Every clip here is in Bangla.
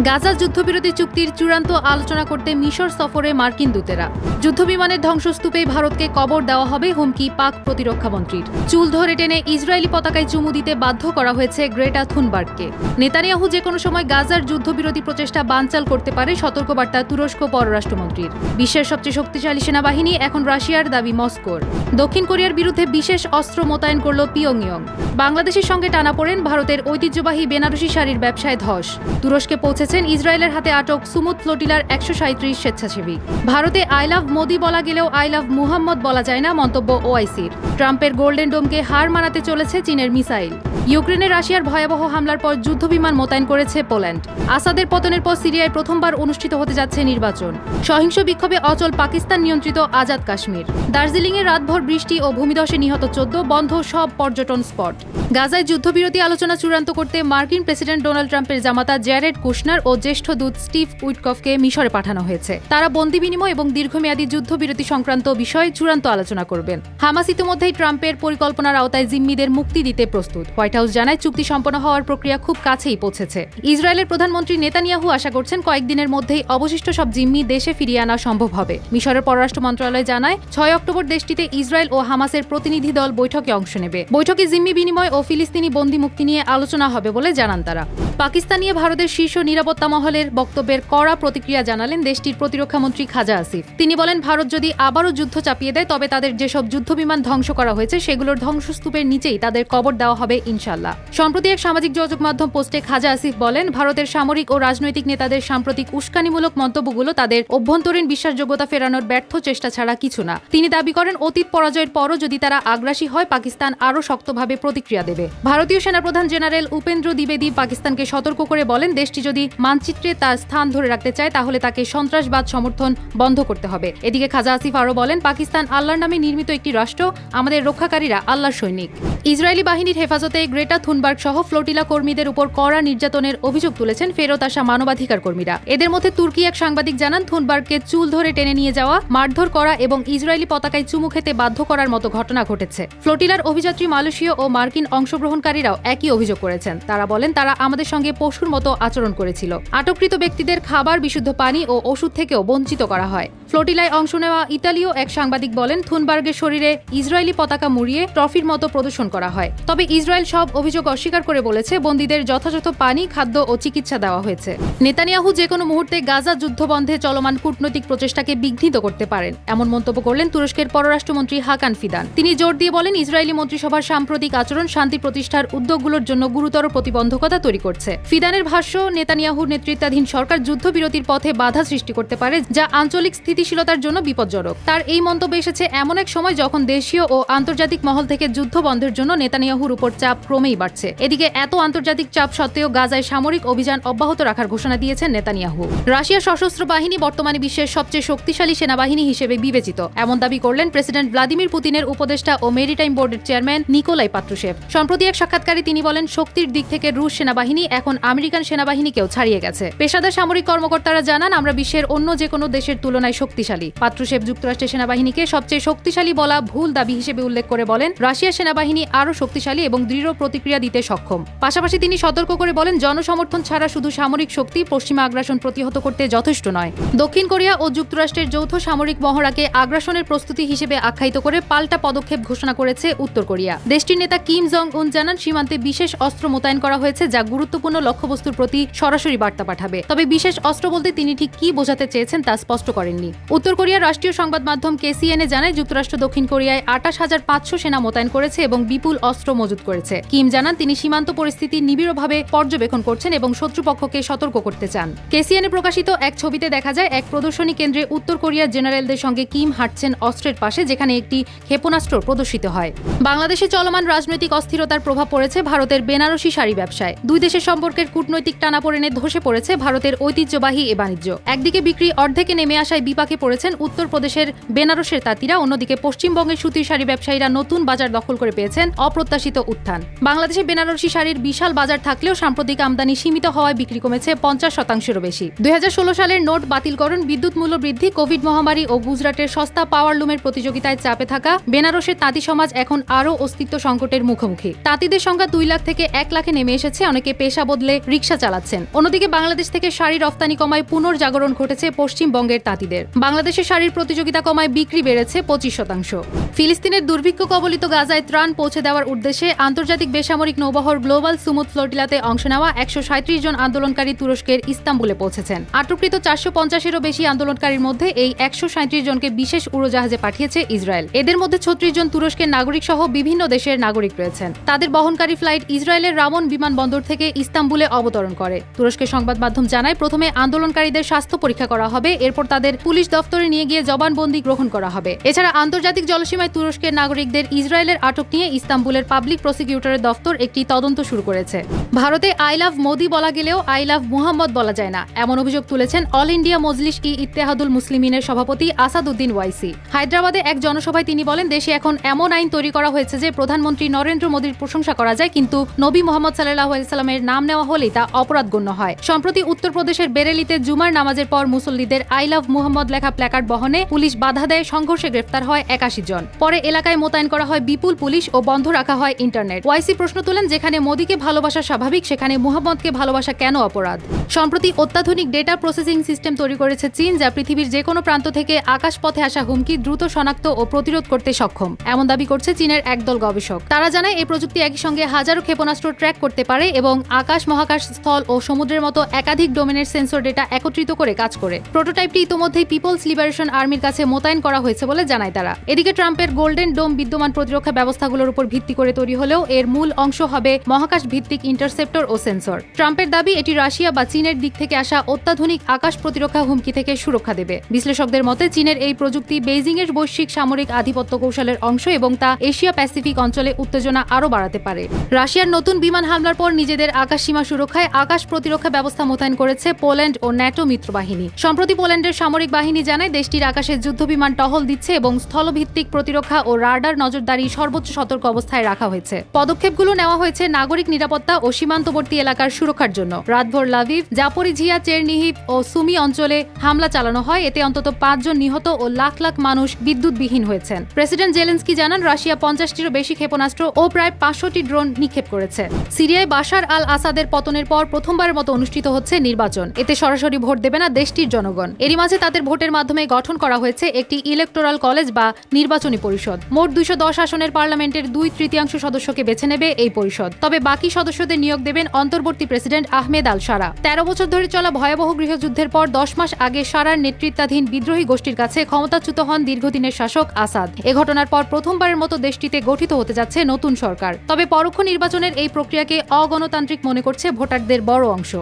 গাজা যুদ্ধবিরতি চুক্তির চূড়ান্ত আলোচনা করতে মিশর সফরে মার্কিন দূতেরা। যুদ্ধবিমানের ধ্বংসস্তূপে ভারতকে কবর দেওয়া হবে হুমকি পাক প্রতিরক্ষামন্ত্রীর। চুল ধরে টেনে ইসরায়েলি পতাকায় চুমু দিতে বাধ্য করা হয়েছে গ্রেটা থুনবার্গকে। নেতানিয়াহু যে কোনো সময় গাজার যুদ্ধবিরতি প্রচেষ্টা বানচাল করতে পারে সতর্কবার্তা তুরস্ক পররাষ্ট্রমন্ত্রীর। বিশ্বের সবচেয়ে শক্তিশালী সেনাবাহিনী এখন রাশিয়ার, দাবি মস্কোর। দক্ষিণ কোরিয়ার বিরুদ্ধে বিশেষ অস্ত্র মোতায়েন করল পিয়ংইয়ং। বাংলাদেশের সঙ্গে টানাপোড়েন, ভারতের ঐতিহ্যবাহী বেনারসি শাড়ির ব্যবসায় ধস। তুরস্কে পৌঁছেছেন ইসরায়েলের হাতে আটক সুমুদ ফ্লোটিলার ১৩৭ স্বেচ্ছাসেবী। ভারতে আই লাভ মোদি বলা গেলেও আই লাভ মুহাম্মদ বলা যায় না, মন্তব্য ওআইসির। ট্রাম্পের গোল্ডেন ডোমকে হার মানাতে চলেছে চীনের মিসাইল। ইউক্রেনে রাশিয়ার ভয়াবহ হামলার পর যুদ্ধবিমান মোতায়েন করেছে পোল্যান্ড। আসাদের পতনের পর সিরিয়ায় প্রথমবার অনুষ্ঠিত হতে যাচ্ছে নির্বাচন। সহিংস বিক্ষোভে অচল পাকিস্তান নিয়ন্ত্রিত আজাদ কাশ্মীর। দার্জিলিংয়ে রাতভর বৃষ্টি ও ভূমিধসে নিহত ১৪, বন্ধ সব পর্যটন স্পট। গাজায় যুদ্ধবিরতি আলোচনা চূড়ান্ত করতে মার্কিন প্রেসিডেন্ট ডোনাল্ড ট্রাম্পের জামাতা জ্যারেড কুশনার ও জ্যেষ্ঠ দূত স্টিভ উইটকফকে মিশরে পাঠানো হয়েছে। তারা বন্দি বিনিময় এবং দীর্ঘমেয়াদী যুদ্ধবিরতি সংক্রান্ত বিষয়ে চূড়ান্ত আলোচনা করবেন। হামাস ইতিমধ্যেই ট্রাম্পের পরিকল্পনার আওতায় জিম্মিদের মুক্তি দিতে প্রস্তুত। হোয়াইট হাউস জানায় চুক্তি সম্পন্ন হওয়ার প্রক্রিয়া খুব কাছেই পৌঁছেছে। ইসরায়েলের প্রধানমন্ত্রী নেতানিয়াহু আশা করছেন কয়েকদিনের মধ্যেই অবশিষ্ট সব জিম্মি দেশে ফিরিয়ে আনা সম্ভব হবে। মিশরের পররাষ্ট্র মন্ত্রণালয় জানায় ৬ অক্টোবর দেশটিতে ইসরায়েল ও হামাসের প্রতিনিধি দল বৈঠকে অংশ নেবে। বৈঠকে জিম্মি বিনিময় ও ফিলিস্তিনি বন্দি মুক্তি নিয়ে আলোচনা হবে বলে জানান তারা। পাকিস্তান নিয়ে ভারতের শীর্ষ নিরাপত্তা মহলের বক্তব্যের কড়া প্রতিক্রিয়া জানালেন দেশটির প্রতিরক্ষামন্ত্রী খাজা আসিফ। তিনি বলেন, ভারত যদি আবারও যুদ্ধ চাপিয়ে দেয় তবে তাদের যেসব যুদ্ধবিমান ধ্বংস করা হয়েছে সেগুলোর ধ্বংসস্তূপের নিচেই তাদের কবর দেওয়া হবে ইনশাল্লাহ। সম্প্রতি এক সামাজিক যোগাযোগ মাধ্যম পোস্টে খাজা আসিফ বলেন, ভারতের সামরিক ও রাজনৈতিক নেতাদের সাম্প্রতিক উস্কানিমূলক মন্তব্যগুলো তাদের অভ্যন্তরীণ বিশ্বাসযোগ্যতা ফেরানোর ব্যর্থ চেষ্টা ছাড়া কিছু না। তিনি দাবি করেন, অতীত পরাজয়ের পরও যদি তারা আগ্রাসী হয় পাকিস্তান আরও শক্তভাবে প্রতিক্রিয়া দেবে। ভারতীয় সেনাপ্রধান জেনারেল উপেন্দ্র দ্বিবেদী পাকিস্তানকে সতর্ক করে বলেন, দেশটি যদি মানচিত্রে তার স্থান ধরে রাখতে চায় তাহলে তাকে সন্ত্রাসবাদ সমর্থন বন্ধ করতে হবে। এদিকে খাজা আসিফ আরও বলেন, পাকিস্তান আল্লাহর নামে নির্মিত একটি রাষ্ট্র, আমাদের রক্ষাকারীরা আল্লাহর সৈনিক। ইসরায়েলি বাহিনীর হেফাজতে গ্রেটা থুনবার্গ সহ ফ্লোটিলা কর্মীদের উপর কড়া নির্যাতনের অভিযোগ তুলেছেন ফেরত আসা মানবাধিকার কর্মীরা। এদের মধ্যে তুর্কি এক সাংবাদিক জানান, থুনবার্গকে চুল ধরে টেনে নিয়ে যাওয়া, মারধর করা এবং ইসরায়েলি পতাকায় চুমু খেতে বাধ্য করার মতো ঘটনা ঘটেছে। ফ্লোটিলার অভিযাত্রী মালয়েশীয় ও মার্কিন অংশগ্রহণকারীরাও একই অভিযোগ করেছেন। তারা বলেন, তারা আমাদের সঙ্গে পশুর মতো আচরণ করেছিল। আটককৃত ব্যক্তিদের খাবার, বিশুদ্ধ পানি ও ওষুধ থেকেও বঞ্চিত করা হয়। ফ্লোটিলায় অংশ নেওয়া ইতালীয় এক সাংবাদিক বলেন, থুনবার্গের শরীরে ইসরায়েলি পতাকা মুড়িয়ে ট্রফির মতো প্রদর্শন করা হয়। তবে ইসরায়েল সব অভিযোগ অস্বীকার করে বলেছে, বন্দীদের যথাযথ পানি, খাদ্য ও চিকিৎসা দেওয়া হয়েছে। নেতানিয়াহু যে কোনো মুহূর্তে গাজা যুদ্ধ বন্ধে চলমান কূটনৈতিক প্রচেষ্টাকে বিঘ্নিত করতে পারেন, এমন মন্তব্য করলেন তুরস্কের পররাষ্ট্রমন্ত্রী হাকান ফিদান। তিনি জোর দিয়ে বলেন, ইসরায়েলি মন্ত্রিসভার সাম্প্রতিক আচরণ শান্তি প্রতিষ্ঠার উদ্যোগগুলোর জন্য গুরুতর প্রতিবন্ধকতা তৈরি করছে। ফিদানের ভাষ্য, নেতানিয়াহুর নেতৃত্বাধীন সরকার যুদ্ধবিরতির পথে বাধা সৃষ্টি করতে পারে, যা আঞ্চলিক স্থিতিশীলতার জন্য বিপজ্জনক। তার এই মন্তব্য এসেছে এমন এক সময় যখন দেশীয় ও আন্তর্জাতিক মহল থেকে যুদ্ধ বন্ধের জন্য নেতানিয়াহুর উপর চাপ ক্রমেই বাড়ছে। এদিকে এত আন্তর্জাতিক চাপ সত্ত্বেও গাজায় সামরিক অভিযান অব্যাহত রাখার ঘোষণা দিয়েছেন নেতানিয়াহু। রাশিয়ার সশস্ত্র বাহিনী বর্তমানে বিশ্বের সবচেয়ে শক্তিশালী সেনাবাহিনী হিসেবে বিবেচিত, এমন দাবি করলেন প্রেসিডেন্ট ভ্লাদিমির পুতিনের উপদেষ্টা ও মেরিটাইম বোর্ডের চেয়ারম্যান নিকোলাই পাত্রুশেভ। সম্প্রতি এক সাক্ষাৎকারে তিনি বলেন, শক্তির দিক থেকে রুশ সেনাবাহিনী এখন আমেরিকান সেনাবাহিনীকেও ছাড়িয়ে গেছে। পেশাদার সামরিক কর্মকর্তারা জানান, আমরা বিশ্বের অন্য যে কোনো দেশের তুলনায় শক্তিশালী। পাত্রুশেভ যুক্তরাষ্ট্রের সেনাবাহিনীকে সবচেয়ে শক্তিশালী বলা ভুল দাবি হিসেবে উল্লেখ করে বলেন, রাশিয়ার সেনাবাহিনী আরও শক্তিশালী এবং দৃঢ় প্রতিক্রিয়া দিতে সক্ষম। পাশাপাশি তিনি সতর্ক করে বলেন, জনসমর্থন ছাড়া শুধু সামরিক শক্তি পশ্চিমা আগ্রাসন প্রতিহত করতে যথেষ্ট নয়। দক্ষিণ কোরিয়া ও যুক্তরাষ্ট্রের যৌথ সামরিক মহড়াকে আগ্রাসনের প্রস্তুতি হিসেবে আখ্যায়িত করে পাল্টা পদক্ষেপ ঘোষণা করেছে উত্তর কোরিয়া। দেশটির নেতা কিম জং উন জানান, সীমান্তে বিশেষ অস্ত্র মোতায়েন করা হয়েছে, যা গুরুত্বপূর্ণ লক্ষ্যবস্তুর প্রতি সরাসরি বার্তা পাঠাবে। তবে বিশেষ অস্ত্র বলতে তিনি ঠিক কি বোঝাতে চেয়েছেন তা স্পষ্ট করেননি। উত্তর কোরিয়ার রাষ্ট্রীয় সংবাদ মাধ্যম KCNA জানায়, যুক্তরাষ্ট্র দক্ষিণ কোরিয়ায় ২৮,৫০০ সেনা মোতায়েন করেছে এবং বিপুল অস্ত্র মজুত করেছে। কিম জানান, তিনি সীমান্ত পরিস্থিতি নিবিড়ভাবে পর্যবেক্ষণ করছেন এবং শত্রুপক্ষকে সতর্ক করতে চান। KCNA প্রকাশিত এক ছবিতে দেখা যায়, এক প্রদর্শনী কেন্দ্রে উত্তর কোরিয়ার জেনারেলদের সঙ্গে কিম হাঁটছেন অস্ত্রের পাশে, যেখানে একটি ক্ষেপণাস্ত্র প্রদর্শিত হয়। বাংলাদেশে চলমান রাজনৈতিক অস্থিরতার প্রভাব পড়েছে ভারতের বেনারসি শাড়ি ব্যবসায়। দুই দেশের সম্পর্কের কূটনৈতিক টানাপোড়েনে ধসে পড়েছে ভারতের ঐতিহ্যবাহী এ বাণিজ্য। একদিকে বিক্রি অর্ধেকে নেমে আসায় বিপাকে পড়েছেন উত্তরপ্রদেশের বেনারসের তাঁতিরা, অন্যদিকে পশ্চিমবঙ্গের সুতির শাড়ি ব্যবসায়ীরা নতুন বাজার দখল করে পেয়েছেন অপ্রত্যাশিত উত্থান। বাংলাদেশে বেনারসি শাড়ির বিশাল বাজার থাকলেও সাম্প্রতিক আমদানি সীমিত হওয়ায় বিক্রি কমেছে ৫০%-এরও বেশি। ২০১৬ সালের নোট বাতিলকরণ, বিদ্যুৎ মূল্য বৃদ্ধি, কোভিড মহামারী ও গুজরাটের সস্তা পাওয়ারলুমের প্রতিযোগিতায় চাপে থাকা বেনারসের তাঁতি সমাজ এখন আরও অস্তিত্ব সংকটের মুখোমুখি। তাঁতিদের সংখ্যা ২ লাখ থেকে ১ লাখে নেমে এসেছে। অনেকে পেশা পেশা বদলে রিকশা চালাচ্ছেন। অন্যদিকে বাংলাদেশ থেকে শাড়ি রফতানি কমায় পুনর্জাগরণ ঘটেছে পশ্চিমবঙ্গের তাঁতিদের। বাংলাদেশে শাড়ির প্রতিযোগিতা কমায় বিক্রি বেড়েছে 25%। ফিলিস্তিনের দুর্ভিক্ষ কবলিত গাজায় ত্রাণ পৌঁছে দেওয়ার উদ্দেশ্যে আন্তর্জাতিক বেসামরিক নৌবহর গ্লোবাল সুমুদ ফ্লোটিলাতে অংশ নেওয়া 137 জন আন্দোলনকারী তুরস্কের ইস্তাম্বুলে পৌঁছেছেন। আটককৃত 450-এরও বেশি আন্দোলনকারীর মধ্যে এই 137 জনকে বিশেষ উড়োজাহাজে পাঠিয়েছে ইসরায়েল। এদের মধ্যে 36 জন তুরস্কের নাগরিক সহ বিভিন্ন দেশের নাগরিক রয়েছেন। তাদের বহনকারী ফ্লাইট ইসরায়েলের রামন বিমানবন্দর থেকে ইস্তাম্বুলে অবতরণ করে। তুরস্কের সংবাদ মাধ্যম জানায়, প্রথমে আন্দোলনকারীদের স্বাস্থ্য পরীক্ষা করা হবে, এরপর তাদের পুলিশ দফতরে নিয়ে গিয়ে জবানবন্দি গ্রহণ করা হবে। এছাড়া আন্তর্জাতিক জলসীমায় তুরস্কের নাগরিকদের ইসরায়েলের আটক নিয়ে ইস্তাম্বুলের পাবলিক প্রসিকিউটরের দফতর একটি তদন্ত শুরু করেছে। ভারতে আই লাভ মোদি বলা গেলেও আই লাভ মুহাম্মদ বলা যায় না, এমন অভিযোগ তুলেছেন অল ইন্ডিয়া মজলিস-ই-ইত্তেহাদুল মুসলিমিনের সভাপতি আসাদুদ্দিন ওয়াইসি। হায়দ্রাবাদে এক জনসভায় তিনি বলেন, দেশে এখন এমন আইন তৈরি করা হয়েছে যে প্রধানমন্ত্রী নরেন্দ্র মোদীর প্রশংসা করা যায়, কিন্তু নবী মুহাম্মদ সাল্লাল্লাহু আলাইহি সাল্লামের নাম নেওয়া হলেই তা অপরাধ গণ্য হয়। সম্প্রতি উত্তরপ্রদেশের বেরেলিতে জুমার নামাজের পর মুসল্লিদের আই লাভ মুহাম্মদ লেখা প্ল্যাকার্ড বহনে পুলিশ বাধা দেয়, সংঘর্ষে গ্রেফতার হয় 81 জন। পরে এলাকায় মোতায়েন করা হয় বিপুল পুলিশ ও বন্ধ রাখা হয় ইন্টারনেট। ওয়াইসি প্রশ্ন তোলেন, যেখানে মোদীকে ভালোবাসা স্বাভাবিক, সেখানে মুহাম্মদকে ভালোবাসা কেন অপরাধ? সম্প্রতি অত্যাধুনিক ডেটা প্রসেসিং সিস্টেম তৈরি করেছে চীন, যা পৃথিবীর যে কোনো প্রান্ত থেকে আকাশপথে আসা হুমকি দ্রুত শনাক্ত ও প্রতিরোধ করতে সক্ষম, এমন দাবি করছে চীনের একদল গবেষক। তারা জানায়, এই প্রযুক্তি একই সঙ্গে হাজারো ক্ষেপণাস্ত্র ট্র্যাক করতে পারে এবং আকাশ, মহাকাশ, স্থল ও সমুদ্রের মতো একাধিক ডোমেনের সেন্সর ডেটা একত্রিত করে কাজ করে। প্রোটোটাইপটি ইতোমধ্যেই পিপলস লিবারেশন আর্মির কাছে মোতায়েন করা হয়েছে বলে জানায় তারা। এদিকে ট্রাম্পের গোল্ডেন ডোম বিদ্যমান প্রতিরক্ষা ব্যবস্থাগুলোর উপর ভিত্তি করে তৈরি হলেও এর মূল অংশ হবে মহাকাশ ভিত্তিক ইন্টারসেপ্টর ও সেন্সর। ট্রাম্পের দাবি, এটি রাশিয়া বা চীনের দিক থেকে আসা অত্যাধুনিক আকাশ প্রতিরক্ষা হুমকি থেকে সুরক্ষা দেবে। বিশ্লেষকদের মতে, চীনের এই প্রযুক্তি বেইজিংয়ের বৈশ্বিক সামরিক আধিপত্য কৌশলের অংশ এবং তা এশিয়া প্যাসিফিক অঞ্চলে উত্তেজনা আরও বাড়াতে পারে। রাশিয়ার নতুন বিমান হামলার পর নিজেদের আকাশ সীমা সুরক্ষায় আকাশ প্রতিরক্ষা ব্যবস্থা মোতায়েন করেছে পোল্যান্ড ও ন্যাটো মিত্রবাহিনী। সম্প্রতি পোল্যান্ডের সামরিক বাহিনী জানায়, দেশটির আকাশে যুদ্ধবিমান টহল দিচ্ছে এবং স্থলভিত্তিক প্রতিরক্ষা ও রাডার নজরদারি সর্বোচ্চ সতর্ক অবস্থায় রাখা হয়েছে। পদক্ষেপগুলো নেওয়া হয়েছে নাগরিক নিরাপত্তা ও সীমান্তবর্তী এলাকার সুরক্ষার জন্য। রাতভর লাভিভ, জাপোরিঝিয়া, চেরনিহিভ ও সুমি অঞ্চলে হামলা চালানো হয়, এতে অন্তত 5 জন নিহত ও লাখ লাখ মানুষ বিদ্যুৎবিহীন হয়েছেন। প্রেসিডেন্ট জেলেনস্কি জানান, রাশিয়া 50টিরও বেশি ক্ষেপণাস্ত্র ও প্রায় 500টি ড্রোন নিক্ষেপ করেছে। সিরিয়ায় বাশার আল আসাদের পতনের পর প্রথমবারের মতো অনুষ্ঠিত হচ্ছে নির্বাচন। এতে সরাসরি ভোট দেবে না দেশটির জনগণ। এরই মাঝে তাদের ভোটের মাধ্যমে গঠন করা হয়েছে একটি ইলেকটোরাল কলেজ বা নির্বাচনী পরিষদ। মোট 210 আসনের পার্লামেন্টের 2/3 সদস্যকে বেছে নেবে এই পরিষদ। তবে বাকি সদস্যদের নিয়োগ দেবেন অন্তর্বর্তী প্রেসিডেন্ট আহমেদ আল শারা। 13 বছর ধরে চলা ভয়াবহ গৃহযুদ্ধের পর 10 মাস আগে শারার নেতৃত্বাধীন বিদ্রোহী গোষ্ঠীর কাছে ক্ষমতাচ্যুত হন দীর্ঘদিনের শাসক আসাদ। এ ঘটনার পর প্রথমবারের মতো দেশটিতে গঠিত হতে যাচ্ছে নতুন সরকার। তবে পরোক্ষ নির্বাচনের এই প্রক্রিয়াকে অগণতান্ত্রিক মনে করছে ভোটারদের বড় অংশ।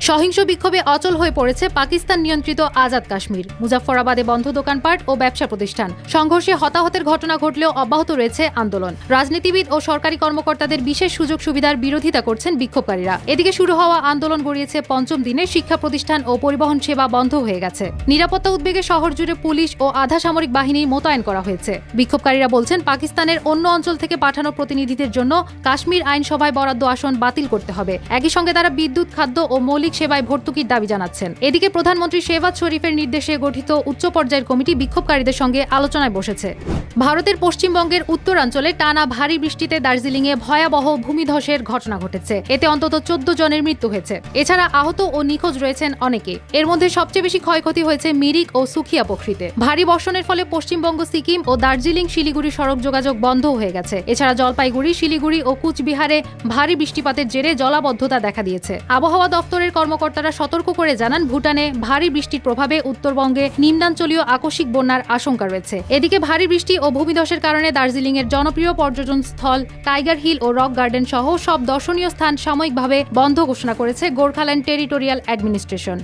সহিংস বিক্ষোভে অচল হয়ে পড়েছে পাকিস্তান নিয়ন্ত্রিত আজাদ কাশ্মীর। মুজাফফরাবাদে বন্ধ দোকানপাট ও ব্যবসা প্রতিষ্ঠান। সংঘর্ষে হতাহতের ঘটনা ঘটলেও অব্যাহত রয়েছে আন্দোলন। রাজনীতিবিদ ও সরকারি কর্মকর্তাদের বিশেষ সুযোগ সুবিধার বিরোধিতা করছেন বিক্ষোভকারীরা। এদিকে শুরু হওয়া আন্দোলন গড়িয়েছে 5ম দিনে। শিক্ষা প্রতিষ্ঠান ও পরিবহন সেবা বন্ধ হয়ে গেছে। নিরাপত্তা উদ্বেগে শহর জুড়ে পুলিশ ও আধা সামরিক বাহিনী মোতায়েন করা হয়েছে। বিক্ষোভকারীরা বলছেন, পাকিস্তানের অন্য অঞ্চল থেকে পাঠানো প্রতিনিধিদের জন্য কাশ্মীর আইনসভায় বরাদ্দ আসন বাতিল করতে হবে। একই সঙ্গে তারা বিদ্যুৎ, খাদ্য ও মৌলিক সেবায় ভর্তুকির দাবি জানাচ্ছেন। এদিকে প্রধানমন্ত্রী শেহবাজ শরীফের নির্দেশে গঠিত উচ্চ পর্যায়ের কমিটি বিক্ষোভকারীদের সঙ্গে আলোচনায় বসেছে। ভারতের পশ্চিমবঙ্গের উত্তরাঞ্চলে টানা ভারী বৃষ্টিতে দার্জিলিংয়ে ভয়াবহ ভূমিধসের ঘটনা ঘটেছে। এতে অন্তত 14 জনের মৃত্যু হয়েছে। এছাড়া আহত ও নিখোঁজ রয়েছেন অনেকে। এর মধ্যে সবচেয়ে বেশি ক্ষয়ক্ষতি হয়েছে মিরিক ও সুখিয়া বখরিতে। ভারী বর্ষণের ফলে পশ্চিমবঙ্গ, সিকিম ও দার্জিলিং শিলিগুড়ি সড়ক যোগাযোগ বন্ধ হয়ে গেছে। এছাড়া জলপাইগুড়ি, শিলিগুড়ি ও কুচবিহারে ভারী বৃষ্টিপাতের জেরে জলাবদ্ধতা দেখা দিয়েছে। আবহাওয়া দপ্তরের কর্মকর্তারা সতর্ক করে জানান, ভুটানে ভারী বৃষ্টির প্রভাবে উত্তরবঙ্গে নিম্নাঞ্চলীয় আকস্মিক বন্যার আশঙ্কা রয়েছে। এদিকে ভারী বৃষ্টি ও ভূমিধসের কারণে দার্জিলিংয়ের জনপ্রিয় পর্যটন স্থল টাইগার হিল ও রক গার্ডেন সহ সব দর্শনীয় স্থান সাময়িকভাবে বন্ধ ঘোষণা করেছে গোর্খাল্যান্ড টেরিটোরিয়াল অ্যাডমিনিস্ট্রেশন।